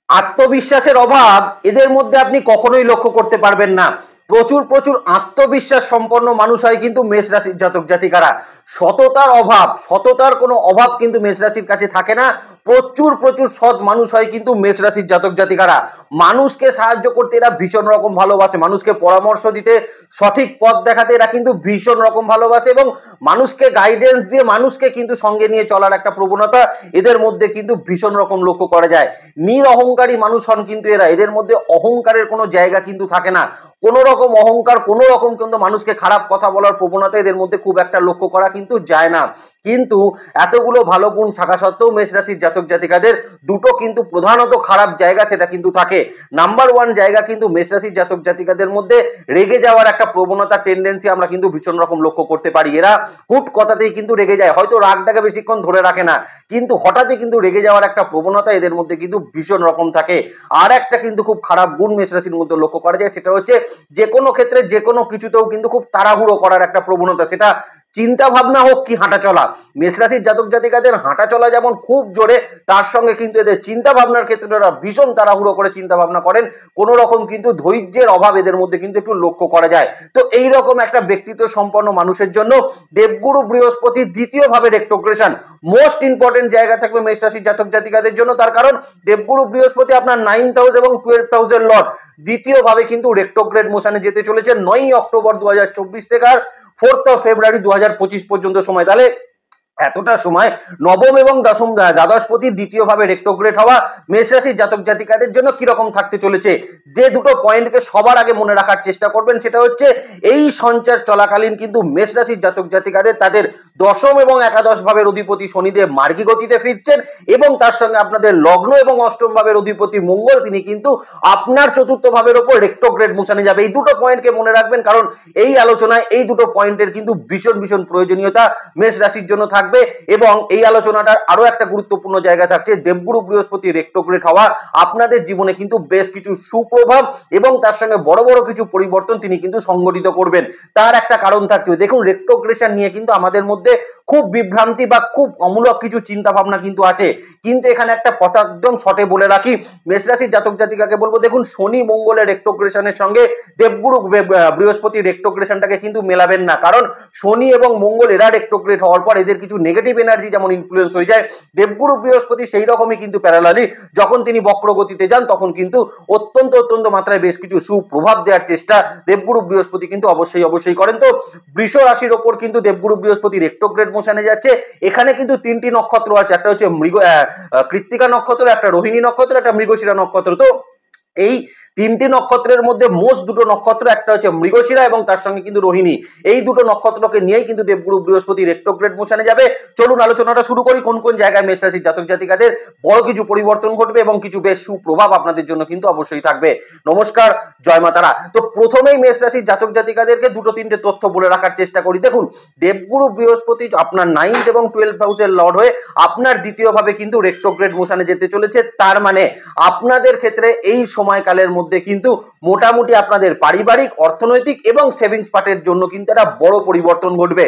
আত্মবিশ্বাসের অভাব এদের মধ্যে আপনি কখনোই লক্ষ্য করতে পারবেন না। প্রচুর প্রচুর আত্মবিশ্বাস সম্পন্ন মানুষ হয় কিন্তু মেষ রাশির জাতক জাতিকারা। সততার কোনো অভাব কিন্তু মেষ রাশির কাছে থাকে না। প্রচুর প্রচুর সৎ মানুষ হয় কিন্তু মেষ রাশির জাতক জাতিকারা। মানুষকে সাহায্য করতে এরা ভীষণ রকম ভালোবাসে, মানুষকে পরামর্শ দিতে, সঠিক পথ দেখাতে এরা কিন্তু ভীষণ রকম ভালোবাসে, এবং মানুষকে গাইডেন্স দিয়ে মানুষকে কিন্তু সঙ্গে নিয়ে চলার একটা প্রবণতা এদের মধ্যে কিন্তু ভীষণ রকম লক্ষ্য করা যায়। নিরঅহংকারী মানুষ হন কিন্তু এরা। এদের মধ্যে অহংকারের কোনো জায়গা কিন্তু থাকে না। কোনো রকম অহংকার, কোনো রকম কিন্তু মানুষকে খারাপ কথা বলার প্রবণতা এদের মধ্যে খুব একটা লক্ষ্য করা কিন্তু যায় না। কিন্তু এতগুলো ভালো গুণ থাকা সত্ত্বেও মেষ রাশির জাতক জাতিকাদের দুটো কিন্তু প্রধানত খারাপ জায়গা সেটা কিন্তু থাকে। নাম্বার ওয়ান জায়গা কিন্তু মেষ রাশির জাতক জাতিকাদের মধ্যে রেগে যাওয়ার একটা প্রবণতা, টেন্ডেন্সি আমরা কিন্তু ভীষণ রকম লক্ষ্য করতে পারি। এরা হুট কথাতেই কিন্তু রেগে যায়, হয়তো রাগটাকে বেশিক্ষণ ধরে রাখে না, কিন্তু হঠাৎই কিন্তু রেগে যাওয়ার একটা প্রবণতা এদের মধ্যে কিন্তু ভীষণ রকম থাকে। আর একটা কিন্তু খুব খারাপ গুণ মেষ রাশির মধ্যে লক্ষ্য করা যায়, সেটা হচ্ছে যে কোনো ক্ষেত্রে যে কোনো কিছুতেও কিন্তু খুব তাড়াহুড়ো করার একটা প্রবণতা, সেটা চিন্তা ভাবনা হোক কি হাঁটা চলা। মেষ রাশির জাতক জাতিকাদের হাঁটা চলা যেমন খুব জোরে, তার সঙ্গে কিন্তু এদের চিন্তা ভাবনার ক্ষেত্রে ওরা ভীষণ তাড়াহুড়ো করে চিন্তা ভাবনা করেন। কোন রকম কিন্তু ধৈর্যের অভাব এদের মধ্যে কিন্তু একটু লক্ষ্য করা যায়। তো এই রকম একটা ব্যক্তিত্ব সম্পন্ন মানুষের জন্য দেবগুরু বৃহস্পতি দ্বিতীয় ভাবে রেট্রোগ্রেশন মোস্ট ইম্পর্টেন্ট জায়গা থাকবে মেষ রাশির জাতক জাতিকাদের জন্য। তার কারণ দেবগুরু বৃহস্পতি আপনার 9th হাউস এবং 12th হাউসের লর্ড, দ্বিতীয় ভাবে কিন্তু রেট্রোগ্রেড মোশনে যেতে চলেছে 9ই অক্টোবর 2024 থেকে আর 4th ফেব্রুয়ারি 2025 পর্যন্ত সময়। তাহলে এতটা সময় নবম এবং দ্বাদশপতি দ্বিতীয় ভাবে রেট্রোগ্রেড হওয়া মেষ রাশির জাতক জাতিকাদের জন্য কিরকম থাকতে চলেছে, যে দুটো পয়েন্টকে সবার আগে মনে রাখার চেষ্টা করবেন সেটা হচ্ছে এই সঞ্চার চলাকালীন কিন্তু মেষ রাশির জাতক জাতিকাদের তাদের দশম এবং একাদশ ভাবের অধিপতি শনিদেব মার্গী গতিতে ফিরছেন, এবং তার সঙ্গে আপনাদের লগ্ন এবং অষ্টম ভাবের অধিপতি মঙ্গল তিনি কিন্তু আপনার চতুর্থ ভাবের উপর রেট্রোগ্রেড মোশনে যাবে। এই দুটো পয়েন্টকে মনে রাখবেন, কারণ এই আলোচনায় এই দুটো পয়েন্টের কিন্তু ভীষণ ভীষণ প্রয়োজনীয়তা মেষ রাশির জন্য থাকবে। এবং এই আলোচনাটার আরো একটা গুরুত্বপূর্ণ জায়গা থাকছে, দেবগুরু বৃহস্পতি রেট্রোগ্রেড হওয়া আপনাদের জীবনে কিন্তু বেশ কিছু সুপ্রভাব এবং তার সঙ্গে বড় বড় কিছু পরিবর্তন তিনি কিন্তু সংঘটিত করবেন। তার একটা কারণ থাকবে, দেখুন রেট্রোগ্রেশন নিয়ে কিন্তু আমাদের মধ্যে খুব বিভ্রান্তি বা খুব অমূলক কিছু চিন্তা ভাবনা কিন্তু আছে, কিন্তু এখানে একটা কথা একদম শর্টে বলে রাখি, মেষ রাশির জাতক জাতিকাকে বলবো, দেখুন শনি মঙ্গলের রেট্রোগ্রেশনের সঙ্গে দেবগুরু বৃহস্পতি রেট্রোগ্রেশনটাকে কিন্তু মেলাবেন না। কারণ শনি এবং মঙ্গল এরা রেট্রোগ্রেড হওয়ার পর এদের কিছু নেগেটিভ এনার্জি যেমন ইনফ্লুয়েন্স হয়ে যায়, দেবগুরু বৃহস্পতি সেই রকমই কিন্তু প্যারালালি যখন তিনি বক্রগতিতে যান তখন কিন্তু অত্যন্ত অত্যন্ত মাত্রায় বেশ কিছু সুপ্রভাব দেওয়ার চেষ্টা দেবগুরু বৃহস্পতি কিন্তু অবশ্যই করেন। তো বৃষ রাশির ওপর কিন্তু দেবগুরু বৃহস্পতি রেট্রোগ্রেড মোশনে যাচ্ছে। এখানে কিন্তু তিনটি নক্ষত্র আছে, একটা হচ্ছে কৃত্তিকা নক্ষত্র, একটা রোহিণী নক্ষত্র, একটা মৃগশিরা নক্ষত্র। তো এই তিনটি নক্ষত্রের মধ্যে মোস্ট দুটো নক্ষত্র, একটা হচ্ছে মৃগশিরা এবং তার সঙ্গে কিন্তু রোহিণী, এই দুটো নক্ষত্রকে নিয়েই কিন্তু দেবগুরু বৃহস্পতি রেট্রোগ্রেড মোশনে যাবে। চলুন আলোচনাটা শুরু করি, কোন কোন জায়গায় মেষ রাশির জাতক জাতিকাদের বড় কিছু পরিবর্তন ঘটবে এবং কিছু বেশ সুপ্রভাব আপনাদের জন্য কিন্তু অবশ্যই থাকবে। নমস্কার, জয় মা তারা। তো প্রথমেই মেষ রাশির জাতক জাতিকাদেরকে দুটো তিনটে তথ্য বলে রাখার চেষ্টা করি। দেখুন দেবগুরু বৃহস্পতি আপনার 9th এবং 12th হাউসের লর্ড হয়ে আপনার দ্বিতীয় ভাবে কিন্তু রেট্রোগ্রেড মোশনে যেতে চলেছে। তার মানে আপনাদের ক্ষেত্রে এই সময়কালের মধ্যে কিন্তু মোটামুটি আপনাদের পারিবারিক, অর্থনৈতিক এবং সেভিংস পার্টের জন্য কিন্তু একটা বড় পরিবর্তন ঘটবে।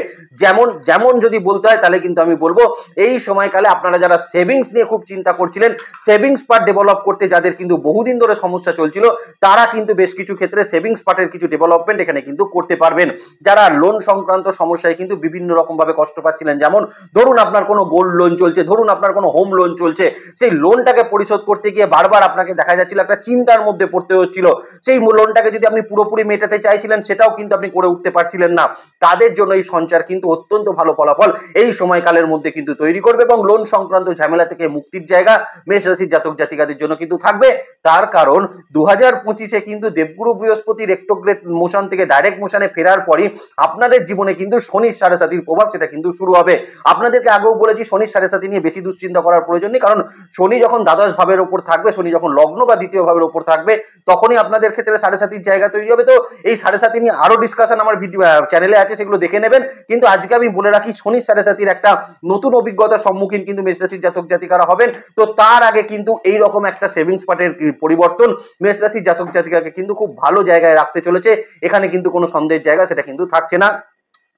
যেমন যদি বলতে হয় তাহলে কিন্তু আমি বলবো এই সময়কালে আপনারা যারা সেভিংস নিয়ে খুব চিন্তা করছিলেন, সেভিংস পার্ট ডেভেলপ করতে যাদের কিন্তু বহুদিন ধরে সমস্যা চলছিল, তারা কিন্তু বেশ কিছু ক্ষেত্রে সেভিংস পার্টের কিছু ডেভেলপমেন্ট এখানে কিন্তু করতে পারবেন। যারা লোন সংক্রান্ত সমস্যায় কিন্তু বিভিন্ন রকম ভাবে কষ্ট পাচ্ছিলেন, যেমন ধরুন আপনার কোনো গোল্ড লোন চলছে, ধরুন আপনার কোনো হোম লোন চলছে, সেই লোনটাকে পরিশোধ করতে গিয়ে বারবার আপনাকে দেখা যাচ্ছিল একটা চিন্তার মধ্যে পড়তে হচ্ছিল, সেই লোনটাকে যদি আপনি পুরোপুরি মেটাতে চাইছিলেন সেটাও কিন্তু আপনি করে উঠতে পারছিলেন না, তাদের জন্য এই সঞ্চার কিন্তু অত্যন্ত ভালো ফলাফল এই সময়কালের মধ্যে কিন্তু তৈরি করবে এবং লোন সংক্রান্ত ঝামেলা থেকে মুক্তির জায়গা মেষ রাশির জাতক জাতিকাদের জন্য কিন্তু থাকবে। তার কারণ 2025-এ কিন্তু দেবগুরু বৃহস্পতি রেট্রোগ্রেড মোশন থেকে ডাইরেক্ট মোশনে ফেরার পরই আপনাদের জীবনে কিন্তু শনির সাড়ে সাতির প্রভাব সেটা কিন্তু শুরু হবে। আপনাদেরকে আগেও বলেছি শনির সাড়ে সাতি নিয়ে বেশি দুশ্চিন্তা করার প্রয়োজন নেই, কারণ শনি যখন দ্বাদশ ভাবের উপর থাকবে, শনি যখন লগ্ন বা দ্বিতীয় ভাবের উপর থাকবে, তখনই আপনাদের ক্ষেত্রে সাড়ে সাতির জায়গা তৈরি হবে। তো এই সাড়ে সাতি নিয়ে আরো ডিসকাশন আমার ভিডিও চ্যানেলে আছে, সেগুলো দেখে নেবেন। কিন্তু আজকে আমি বলে রাখি শনির সাড়ে সাতির একটা নতুন অভিজ্ঞতার সম্মুখীন কিন্তু মেষ রাশির জাতক জাতিকারা হবেন। তো তার আগে কিন্তু এই রকম একটা সেভিংস পার্টের পরিবর্তন মেষ রাশির জাতক জাতিকাকে কিন্তু খুব ভালো জায়গায় রাখতে চলেছে, এখানে কিন্তু কোনো সন্দেহের জায়গা সেটা কিন্তু থাকছে না।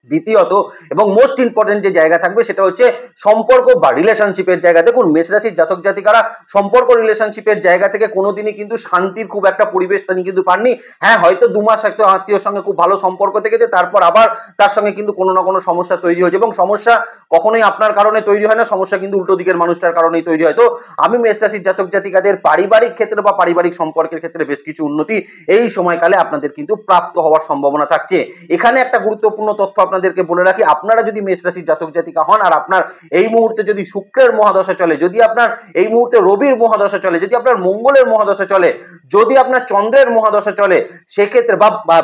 দ্বিতীয়ত এবং মোস্ট ইম্পর্টেন্ট যে জায়গা থাকবে সেটা হচ্ছে সম্পর্ক বা রিলেশনশিপের জায়গা। দেখুন মেষ রাশির জাতক জাতিকারা সম্পর্ক রিলেশনশিপের জায়গা থেকে কোনোদিনই কিন্তু শান্তির খুব একটা পরিবেশ তিনি কিন্তু পাননি। হ্যাঁ, হয়তো 2 মাস একটা আত্মীয়র সঙ্গে খুব ভালো সম্পর্ক থেকেছে, তারপর আবার তার সঙ্গে কিন্তু কোনো না কোনো সমস্যা তৈরি হয়েছে, এবং সমস্যা কখনোই আপনার কারণে তৈরি হয় না, সমস্যা কিন্তু উল্টো দিকের মানুষটার কারণেই তৈরি হয়। তো আমি মেষ রাশির জাতক জাতিকাদের পারিবারিক ক্ষেত্রে বা পারিবারিক সম্পর্কের ক্ষেত্রে বেশ কিছু উন্নতি এই সময়কালে আপনাদের কিন্তু প্রাপ্ত হওয়ার সম্ভাবনা থাকছে। এখানে একটা গুরুত্বপূর্ণ তথ্য আপনাদেরকে বলে রাখি, আপনারা যদি মেষ রাশির জাতক জাতিকা হন আর আপনার এই মুহূর্তে যদি শুক্রের মহাদশা চলে, যদি আপনার এই মুহূর্তে রবির মহাদশা চলে, যদি আপনার মঙ্গলের মহাদশা চলে, যদি আপনার চন্দ্রের মহাদশা চলে, সেক্ষেত্রে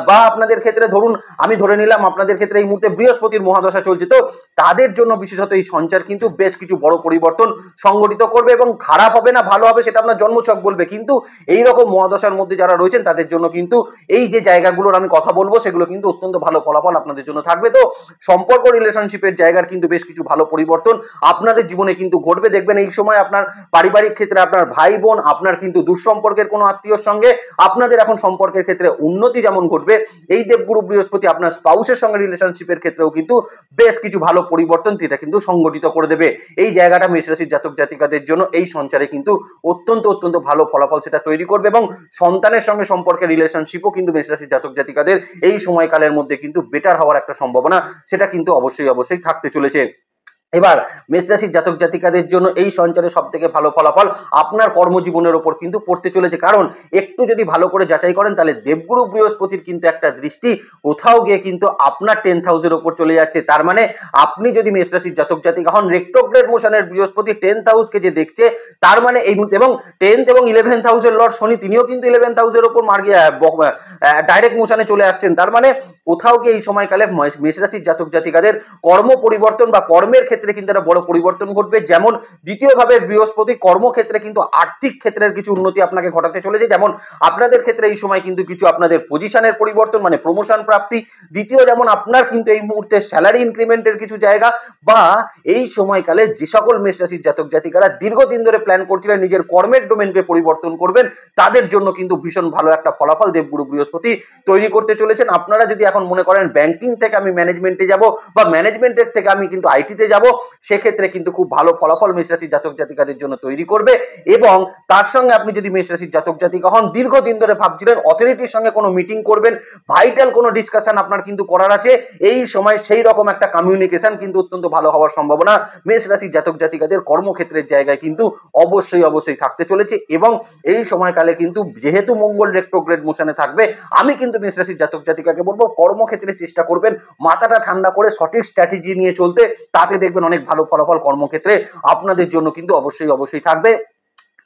বা আপনাদের ক্ষেত্রে ধরুন আমি ধরে নিলাম আপনাদের ক্ষেত্রে এই মুহূর্তে বৃহস্পতির মহাদশা চলছে, তো তাদের জন্য বিশেষত এই সঞ্চার কিন্তু বেশ কিছু বড় পরিবর্তন সংঘটিত করবে, এবং খারাপ হবে না ভালো হবে সেটা আপনার জন্মছক বলবে, কিন্তু এই রকম মহাদশার মধ্যে যারা রয়েছেন তাদের জন্য কিন্তু এই যে জায়গাগুলোর আমি কথা বলবো সেগুলো কিন্তু অত্যন্ত ভালো ফলাফল আপনাদের জন্য থাকবে। তো সম্পর্ক রিলেশনশিপের জায়গার কিন্তু বেশ কিছু ভালো পরিবর্তন আপনাদের জীবনে কিন্তু ঘটবে। দেখবেন এই সময় আপনার পারিবারিক ক্ষেত্রে আপনার ভাই বোন, আপনার কিন্তু দুঃসম্পর্কের কোনো আত্মীয়র সঙ্গে আপনাদের এখন সম্পর্কের ক্ষেত্রে উন্নতি যেমন ঘটবে, এই দেবগুরু বৃহস্পতি আপনার স্পাউসের সঙ্গে রিলেশনশিপের ক্ষেত্রেও কিন্তু বেশ কিছু ভালো পরিবর্তন এটা কিন্তু সংগঠিত করে দেবে। এই জায়গাটা মেষ রাশির জাতক জাতিকাদের জন্য এই সঞ্চারে কিন্তু অত্যন্ত ভালো ফলাফল সেটা তৈরি করবে, এবং সন্তানের সঙ্গে সম্পর্কের রিলেশনশিপও কিন্তু মেষ রাশির জাতক জাতিকাদের এই সময়কালের মধ্যে কিন্তু বেটার হওয়ার একটা সম্ভাবনা সেটা কিন্তু অবশ্যই থাকতে চলেছে। এবার মেষ রাশির জাতক জাতিকাদের জন্য এই সঞ্চারে সব থেকে ভালো ফলাফল আপনার কর্মজীবনের ওপর কিন্তু পড়তে চলেছে, কারণ একটু যদি ভালো করে যাচাই করেন তাহলে দেবগুরু বৃহস্পতির কিন্তু একটা দৃষ্টি কোথাও গিয়ে কিন্তু আপনার 10th হাউসের ওপর চলে যাচ্ছে। তার মানে আপনি যদি মেষ রাশির জাতক জাতিকা হন, রেট্রোগ্রেড মোশনের বৃহস্পতি 10th হাউসকে যে দেখছে, তার মানে এই এবং 10th এবং 11th হাউসের লর্ড শনি তিনিও কিন্তু 11th হাউসের ওপর ডাইরেক্ট মোশনে চলে আসছেন। তার মানে কোথাও গিয়ে এই সময়কালে মেষ রাশির জাতক জাতিকাদের কর্ম পরিবর্তন বা কর্মের ক্ষেত্রে কিন্তু একটা বড় পরিবর্তন ঘটবে। যেমন দ্বিতীয়ভাবে বৃহস্পতি কর্মক্ষেত্রে কিন্তু আর্থিক ক্ষেত্রের কিছু উন্নতি আপনাকে ঘটাতে চলেছে, যেমন আপনাদের ক্ষেত্রে এই সময় কিন্তু কিছু আপনাদের পজিশনের পরিবর্তন মানে প্রমোশন প্রাপ্তি। দ্বিতীয়, যেমন আপনার কিন্তু এই মুহূর্তে স্যালারি ইনক্রিমেন্টের কিছু জায়গা, বা এই সময়কালে যে সকল মেষ রাশির জাতক জাতিকারা দীর্ঘদিন ধরে প্ল্যান করছিলেন নিজের কর্মের ডোমেনকে পরিবর্তন করবেন, তাদের জন্য কিন্তু ভীষণ ভালো একটা ফলাফল দেবগুরু বৃহস্পতি তৈরি করতে চলেছেন। আপনারা যদি এখন মনে করেন ব্যাংকিং থেকে আমি ম্যানেজমেন্টে যাব বা ম্যানেজমেন্টের থেকে আমি কিন্তু আইটিতে যাব, সেক্ষেত্রে কিন্তু খুব ভালো ফলাফল মেষ রাশির জাতক জাতিকাদের জন্য তৈরি করবে। এবং তার সঙ্গে আপনি যদি মেষ রাশির জাতক জাতিকা হন, দীর্ঘদিন ধরে ভাবছিলেন অথরিটির সঙ্গে কোনো মিটিং করবেন, ভাইটাল কোনো ডিসকাশন আপনার কিন্তু করার আছে, এই সময় সেই রকম একটা কমিউনিকেশন কিন্তু অত্যন্ত ভালো হওয়ার সম্ভাবনা মেষ রাশির জাতক জাতিকাদের কর্মক্ষেত্রের জায়গায় কিন্তু অবশ্যই থাকতে চলেছে। এবং এই সময়কালে কিন্তু যেহেতু মঙ্গল রেট্রোগ্রেড মোশনে থাকবে, আমি কিন্তু মেষ রাশির জাতক জাতিকাকে বলবো কর্মক্ষেত্রে চেষ্টা করবেন মাথাটা ঠান্ডা করে সঠিক স্ট্র্যাটেজি নিয়ে চলতে, তাতে দেখবেন অনেক ভালো ফলাফল কর্মক্ষেত্রে আপনাদের জন্য কিন্তু অবশ্যই থাকবে।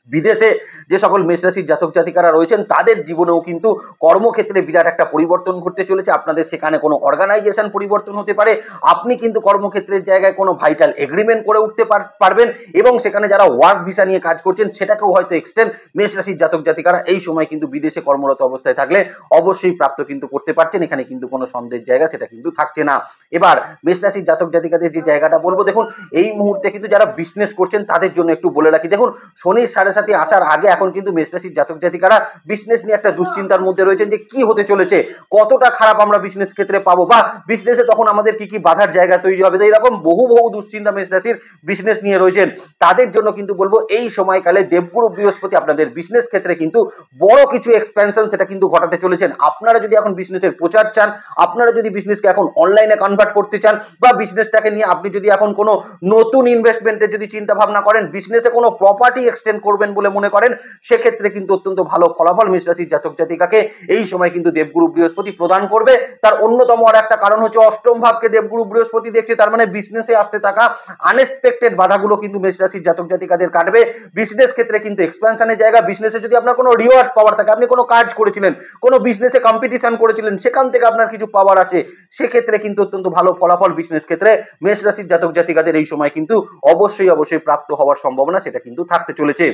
বিদেশে যে সকল মেষ রাশির জাতক জাতিকারা রয়েছেন তাদের জীবনেও কিন্তু কর্মক্ষেত্রে বিরাট একটা পরিবর্তন ঘটতে চলেছে। আপনাদের সেখানে কোনো অর্গানাইজেশন পরিবর্তন হতে পারে, আপনি কিন্তু কর্মক্ষেত্রের জায়গায় কোনো ভাইটাল এগ্রিমেন্ট করে উঠতে পারবেন, এবং সেখানে যারা ওয়ার্ক ভিসা নিয়ে কাজ করছেন সেটাকেও হয়তো এক্সটেন্ড মেষ রাশির জাতক জাতিকারা এই সময় কিন্তু বিদেশে কর্মরত অবস্থায় থাকলে অবশ্যই প্রাপ্ত কিন্তু করতে পারছেন, এখানে কিন্তু কোনো সন্দেহের জায়গা সেটা কিন্তু থাকছে না। এবার মেষ রাশির জাতক জাতিকাদের যে জায়গাটা বলবো, দেখুন এই মুহূর্তে কিন্তু যারা বিজনেস করছেন তাদের জন্য একটু বলে রাখি, দেখুন শনির সাথে আসার আগে এখন কিন্তু মেষ রাশির জাতক জাতিকারা বিজনেস নিয়ে একটা দুশ্চিন্তার মধ্যে রয়েছেন যে কি হতে চলেছে, কতটা খারাপ আমরা বিজনেস ক্ষেত্রে পাবো, বা বিজনেসে তখন আমাদের কি বাধার জায়গা তৈরি হবে, এইরকম বহু দুশ্চিন্তা মেষ রাশির বিজনেস নিয়ে রয়েছেন। তাদের জন্য কিন্তু বলবো এই সময়কালে দেবগুরু বৃহস্পতি আপনাদের বিজনেস ক্ষেত্রে কিন্তু বড় কিছু এক্সপেনশন সেটা কিন্তু ঘটাতে চলেছেন। আপনারা যদি এখন বিজনেসের প্রচার চান, আপনারা যদি বিজনেসকে এখন অনলাইনে কনভার্ট করতে চান, বা বিজনেসটাকে নিয়ে আপনি যদি এখন কোনো নতুন ইনভেস্টমেন্টের যদি চিন্তা ভাবনা করেন, বিজনেসে কোনো প্রপার্টি এক্সটেন্ড করবেন বলে মনে করেন, সেক্ষেত্রে কিন্তু অত্যন্ত ভালো ফলাফল মেষ রাশির জাতক জাতিকাকে এই সময় কিন্তু দেবগুরু বৃহস্পতি প্রদান করবে। তার অন্যতম আর একটা কারণ হচ্ছে অষ্টম ভাবকে দেবগুরু বৃহস্পতি দেখছে, তার মানে বিজনেসে আসতে থাকা আনএক্সপেক্টেড বাধাগুলো কিন্তু মেষ রাশির জাতক জাতিকাদের কাটবে। বিজনেস ক্ষেত্রে কিন্তু এক্সপ্যানশনের জায়গা, বিজনেসে যদি আপনার কোনো রিওয়ার্ড পাওয়ার থাকে, আপনি কোনো কাজ করেছিলেন, কোনো বিজনেসে কম্পিটিশন করেছিলেন, সেখান থেকে আপনার কিছু পাওয়ার আছে, সেক্ষেত্রে কিন্তু অত্যন্ত ভালো ফলাফল বিজনেস ক্ষেত্রে মেষ রাশির জাতক জাতিকাদের এই সময় কিন্তু অবশ্যই প্রাপ্ত হওয়ার সম্ভাবনা সেটা কিন্তু থাকতে চলেছে।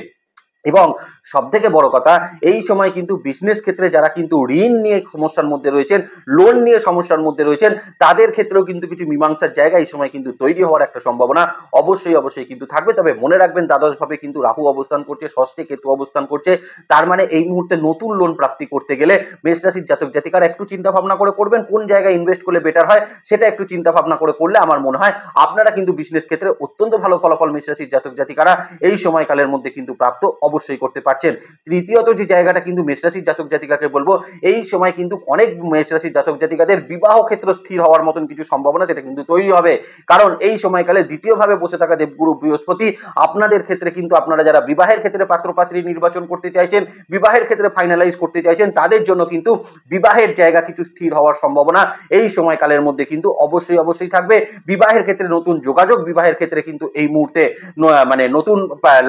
এবং সব থেকে বড় কথা, এই সময় কিন্তু বিজনেস ক্ষেত্রে যারা কিন্তু ঋণ নিয়ে সমস্যার মধ্যে রয়েছেন, লোন নিয়ে সমস্যার মধ্যে রয়েছেন, তাদের ক্ষেত্রেও কিন্তু কিছু মীমাংসার জায়গা এই সময় কিন্তু তৈরি হওয়ার একটা সম্ভাবনা অবশ্যই কিন্তু থাকবে। তবে মনে রাখবেন, দ্বাদশ ভাবে কিন্তু রাহু অবস্থান করছে, ষষ্ঠে কেতু অবস্থান করছে। তার মানে এই মুহূর্তে নতুন লোন প্রাপ্তি করতে গেলে মেষ রাশির জাতক জাতিকারা একটু চিন্তা ভাবনা করে করবেন, কোন জায়গায় ইনভেস্ট করলে বেটার হয় সেটা একটু চিন্তা ভাবনা করে করলে আমার মনে হয় আপনারা কিন্তু বিজনেস ক্ষেত্রে অত্যন্ত ভালো ফলাফল মেষ রাশির জাতক জাতিকারা এই সময়কালের মধ্যে কিন্তু প্রাপ্ত অবশ্যই করতে পারছেন। তৃতীয়ত যে জায়গাটা কিন্তু মেষ রাশির জাতক জাতিকাকে বলবো, এই সময় কিন্তু অনেক মেষ রাশির জাতক জাতিকাদের বিবাহ ক্ষেত্র স্থির হওয়ার মতন কিছু সম্ভাবনা সেটা কিন্তু তৈরি হবে। কারণ এই সময়কালে দ্বিতীয়ভাবে বসে থাকা দেবগুরু বৃহস্পতি আপনাদের ক্ষেত্রে কিন্তু, আপনারা যারা বিবাহের ক্ষেত্রে পাত্রপাত্রী নির্বাচন করতে চাইছেন, বিবাহের ক্ষেত্রে ফাইনালাইজ করতে চাইছেন, তাদের জন্য কিন্তু বিবাহের জায়গা কিছু স্থির হওয়ার সম্ভাবনা এই সময়কালের মধ্যে কিন্তু অবশ্যই থাকবে। বিবাহের ক্ষেত্রে নতুন যোগাযোগ, বিবাহের ক্ষেত্রে কিন্তু এই মুহূর্তে মানে নতুন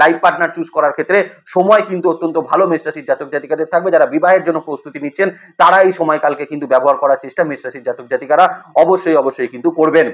লাইফ পার্টনার চুজ করার ক্ষেত্রে সময় কিন্তু অত্যন্ত ভালো মেষ রাশির জাতক জাতিকাদের থাকবে। যারা বিবাহের জন্য প্রস্তুতি নিচ্ছেন তারা এই সময়কালকে কিন্তু ব্যবহার করার চেষ্টা মেষ রাশির জাতক জাতিকারা অবশ্যই কিন্তু করবেন।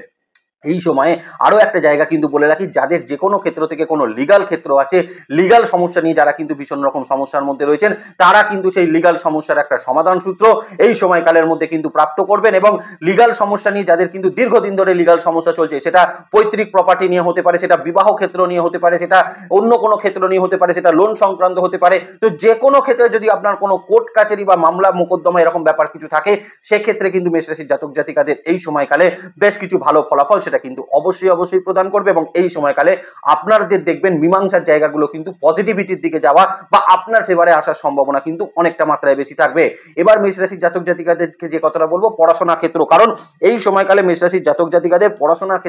এই সময়ে আরো একটা জায়গা কিন্তু বলে রাখি, যাদের যে কোনো ক্ষেত্র থেকে কোনো লিগাল ক্ষেত্র আছে, লিগাল সমস্যা নিয়ে যারা কিন্তু ভীষণ রকম সমস্যার মধ্যে রয়েছেন, তারা কিন্তু সেই লিগাল সমস্যার একটা সমাধান সূত্র এই সময়কালের মধ্যে কিন্তু প্রাপ্ত করবেন। এবং লিগাল সমস্যা নিয়ে যাদের কিন্তু দীর্ঘদিন ধরে লিগাল সমস্যা চলছে, সেটা পৈতৃক প্রপার্টি নিয়ে হতে পারে, সেটা বিবাহ ক্ষেত্র নিয়ে হতে পারে, সেটা অন্য কোনো ক্ষেত্র নিয়ে হতে পারে, সেটা লোন সংক্রান্ত হতে পারে, তো যে কোনো ক্ষেত্রে যদি আপনার কোনো কোর্ট কাচারি বা মামলা মোকদ্দমা এরকম ব্যাপার কিছু থাকে, সেক্ষেত্রে কিন্তু মেষ রাশির জাতক জাতিকাদের এই সময়কালে বেশ কিছু ভালো ফলাফল সেটা কিন্তু অবশ্যই প্রদান করবে। এবং এই সময়কালে আপনাদের দেখবেন মীমাংসার জায়গাগুলো কিন্তু পজিটিভিটির দিকে যাওয়া বা আপনার ফেভারে আসার সম্ভাবনা কিন্তু অনেকটা মাত্রায় বেশি থাকবে। এবার মেষ রাশির জাতক জাতিকাদেরকে যে কথাটা বলবো, পড়াশোনা ক্ষেত্র, কারণ এই সময়কালে মেষ রাশির জাতক জাতিকাদের পড়াশোনার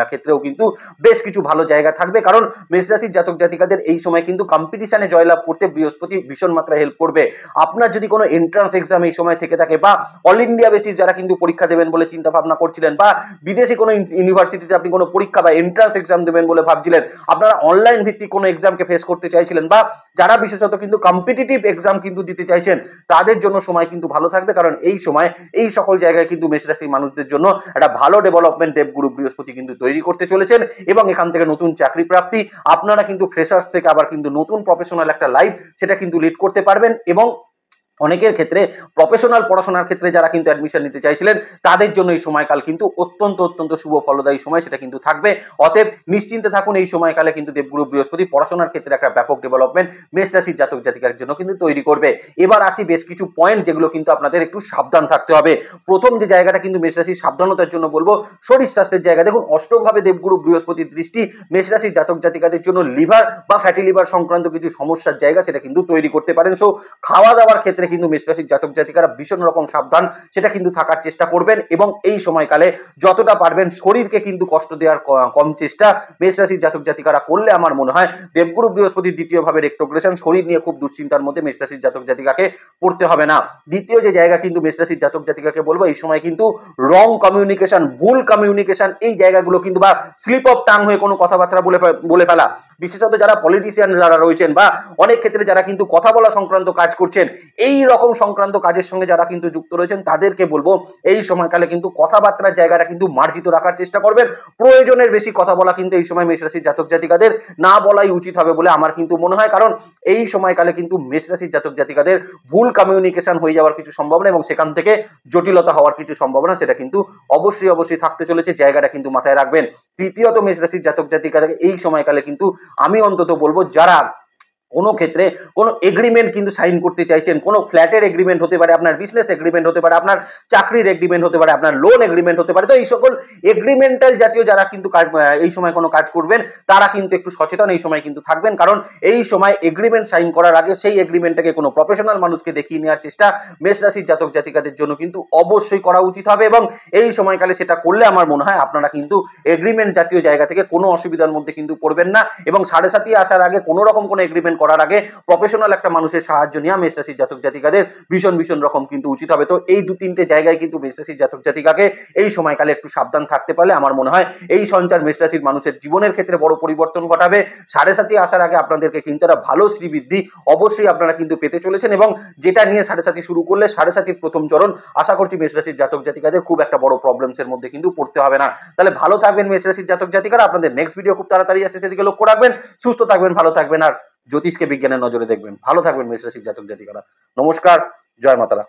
ক্ষেত্রেও কিন্তু বেশ কিছু ভালো জায়গা থাকবে। কারণ মেষ রাশির জাতক জাতিকাদের এই সময় কিন্তু কম্পিটিশনে জয়লাভ করতে বৃহস্পতি ভীষণ মাত্রায় হেল্প করবে। আপনার যদি কোনো এন্ট্রান্স এক্সাম এই সময় থেকে থাকে, বা অল ইন্ডিয়া বেসিস যারা কিন্তু পরীক্ষা দেবেন বলে চিন্তা ভাবনা করছিলেন, বা বিদেশি কোনো ইউনিভার্সিটিতে আপনি কোনো পরীক্ষা বা এন্ট্রান্স এক্সাম দেবেন বলে ভাবছিলেন, আপনারা অনলাইন ভিত্তিক কোনো এক্সামকে ফেস করতে চাইছিলেন, বা যারা বিশেষত কিন্তু কম্পিটিটিভ এক্সাম কিন্তু দিতে চাইছেন, তাদের জন্য সময় কিন্তু ভালো থাকবে। কারণ এই সময় এই সকল জায়গায় কিন্তু মেষ রাশির মানুষদের জন্য একটা ভালো ডেভেলপমেন্ট দেবগুরু বৃহস্পতি কিন্তু তৈরি করতে চলেছেন। এবং এখান থেকে নতুন চাকরি প্রাপ্তি, আপনারা কিন্তু ফ্রেশার্স থেকে আবার কিন্তু নতুন প্রফেশনাল একটা লাইফ সেটা কিন্তু লিড করতে পারবেন। এবং অনেকের ক্ষেত্রে প্রফেশনাল পড়াশোনার ক্ষেত্রে যারা কিন্তু অ্যাডমিশন নিতে চাইছিলেন, তাদের জন্য এই সময়কাল কিন্তু অত্যন্ত শুভ ফলদায়ী সময় সেটা কিন্তু থাকবে। অতএব নিশ্চিন্তে থাকুন, এই সময়কালে কিন্তু দেবগুরু বৃহস্পতি পড়াশোনার ক্ষেত্রে একটা ব্যাপক ডেভেলপমেন্ট মেষ রাশির জাতক জাতিকার জন্য কিন্তু তৈরি করবে। এবার আসি বেশ কিছু পয়েন্ট যেগুলো কিন্তু আপনাদের একটু সাবধান থাকতে হবে। প্রথম যে জায়গাটা কিন্তু মেষ রাশির সাবধানতার জন্য বলবো, শরীর স্বাস্থ্যের জায়গা। দেখুন, অষ্টম ভাবে দেবগুরু বৃহস্পতির দৃষ্টি মেষ রাশির জাতক জাতিকাদের জন্য লিভার বা ফ্যাটি লিভার সংক্রান্ত কিছু সমস্যার জায়গা সেটা কিন্তু তৈরি করতে পারেন। সো খাওয়া দাওয়ার ক্ষেত্রে কিন্তু মেষ রাশির জাতক জাতিকারা ভীষণ রকম সাবধান সেটা কিন্তু থাকার চেষ্টা করবেন। এবং এই সময়কালে যতটা পারবেন শরীরকে কিন্তু কষ্ট দেওয়ার কম চেষ্টা মেষ রাশির জাতক জাতিকারা করলে আমার মনে হয় দেবগুরু বৃহস্পতির দ্বিতীয় ভাবে রেক্টোগ্রেশন, শরীর নিয়ে খুব দুশ্চিন্তার মধ্যে মেষ রাশির জাতক জাতিকাকে পড়তে হবে না। দ্বিতীয় যে জায়গা কিন্তু মেষ রাশির জাতক জাতিকাকে বলবো, এই সময় কিন্তু রং কমিউনিকেশন, ভুল কমিউনিকেশন, এই জায়গাগুলো কিন্তু, বা স্লিপ অফ টাং হয়ে কোনো কথাবার্তা বলে ফেলা, বিশেষত যারা পলিটিশিয়ান যারা রয়েছেন, বা অনেক ক্ষেত্রে যারা কিন্তু কথা বলা সংক্রান্ত কাজ করছেন, এই রকম সংক্রান্ত কাজের সঙ্গে যারা কিন্তু যুক্ত রয়েছেন, তাদেরকে বলবো এই সময়কালে কিন্তু কথাবার্তার জায়গাটা কিন্তু মার্জিত রাখার চেষ্টা করবেন। প্রয়োজনের বেশি কথা বলা কিন্তু এই সময় মেষ রাশির জাতক জাতিকাদের না বলাই উচিত হবে বলে আমার কিন্তু মনে হয়। কারণ এই সময়কালে কিন্তু মেষ রাশির জাতক জাতিকাদের ভুল কমিউনিকেশন হয়ে যাওয়ার কিছু সম্ভাবনা এবং সেখান থেকে জটিলতা হওয়ার কিছু সম্ভাবনা সেটা কিন্তু অবশ্যই থাকতে চলেছে, জায়গাটা কিন্তু মাথায় রাখবেন। তৃতীয়ত মেষ রাশির জাতক জাতিকাদের এই সময়কালে কিন্তু আমি অন্তত বলবো, যারা কোনো ক্ষেত্রে কোনো এগ্রিমেন্ট কিন্তু সাইন করতে চাইছেন, কোনো ফ্ল্যাটের এগ্রিমেন্ট হতে পারে, আপনার বিজনেস এগ্রিমেন্ট হতে পারে, আপনার চাকরির এগ্রিমেন্ট হতে পারে, আপনার লোন এগ্রিমেন্ট হতে পারে, তো এই সকল এগ্রিমেন্টাল জাতীয় যারা কিন্তু এই সময় কোনো কাজ করবেন, তারা কিন্তু একটু সচেতন এই সময় কিন্তু থাকবেন। কারণ এই সময় এগ্রিমেন্ট সাইন করার আগে সেই এগ্রিমেন্টটাকে কোনো প্রফেশনাল মানুষকে দেখিয়ে নেওয়ার চেষ্টা মেষ রাশির জাতক জাতিকাদের জন্য কিন্তু অবশ্যই করা উচিত হবে। এবং এই সময়কালে সেটা করলে আমার মনে হয় আপনারা কিন্তু এগ্রিমেন্ট জাতীয় জায়গা থেকে কোনো অসুবিধার মধ্যে কিন্তু পড়বেন না। এবং 7:30 আসার আগে কোনো রকম কোনো এগ্রিমেন্ট করার আগে প্রফেশনাল একটা মানুষের সাহায্য নিয়ে মেষ রাশির জাতক জাতিকাদের ভীষণ রকম কিন্তু উচিত হবে। তো এই 2-3টে জায়গায় কিন্তু মেষ রাশির জাতক জাতিকাকে এই সময়কালে একটু সাবধান থাকতে পারলে আমার মনে হয় এই সঞ্চার মেষ রাশির মানুষের জীবনের ক্ষেত্রে বড় পরিবর্তন ঘটাবে। 7:30 আসার আগে আপনাদেরকে কিন্তু একটা ভালো শ্রীবৃদ্ধি অবশ্যই আপনারা কিন্তু পেতে চলেছেন। এবং যেটা নিয়ে 7:30 শুরু করলে 7:30 প্রথম চরণ, আশা করছি মেষ রাশির জাতক জাতিকাদের খুব একটা বড় প্রবলেমস এর মধ্যে কিন্তু পড়তে হবে না। তাহলে ভালো থাকবেন মেষ রাশির জাতক জাতিকারা। আপনাদের নেক্সট ভিডিও খুব তাড়াতাড়ি আসছে, সেদিকে লক্ষ্য রাখবেন। সুস্থ থাকবেন, ভালো থাকবেন, আর জ্যোতিষকে বিজ্ঞানের নজরে দেখবেন। ভালো থাকবেন মেষ রাশির জাতক জাতিকারা। নমস্কার, জয় মাতারা।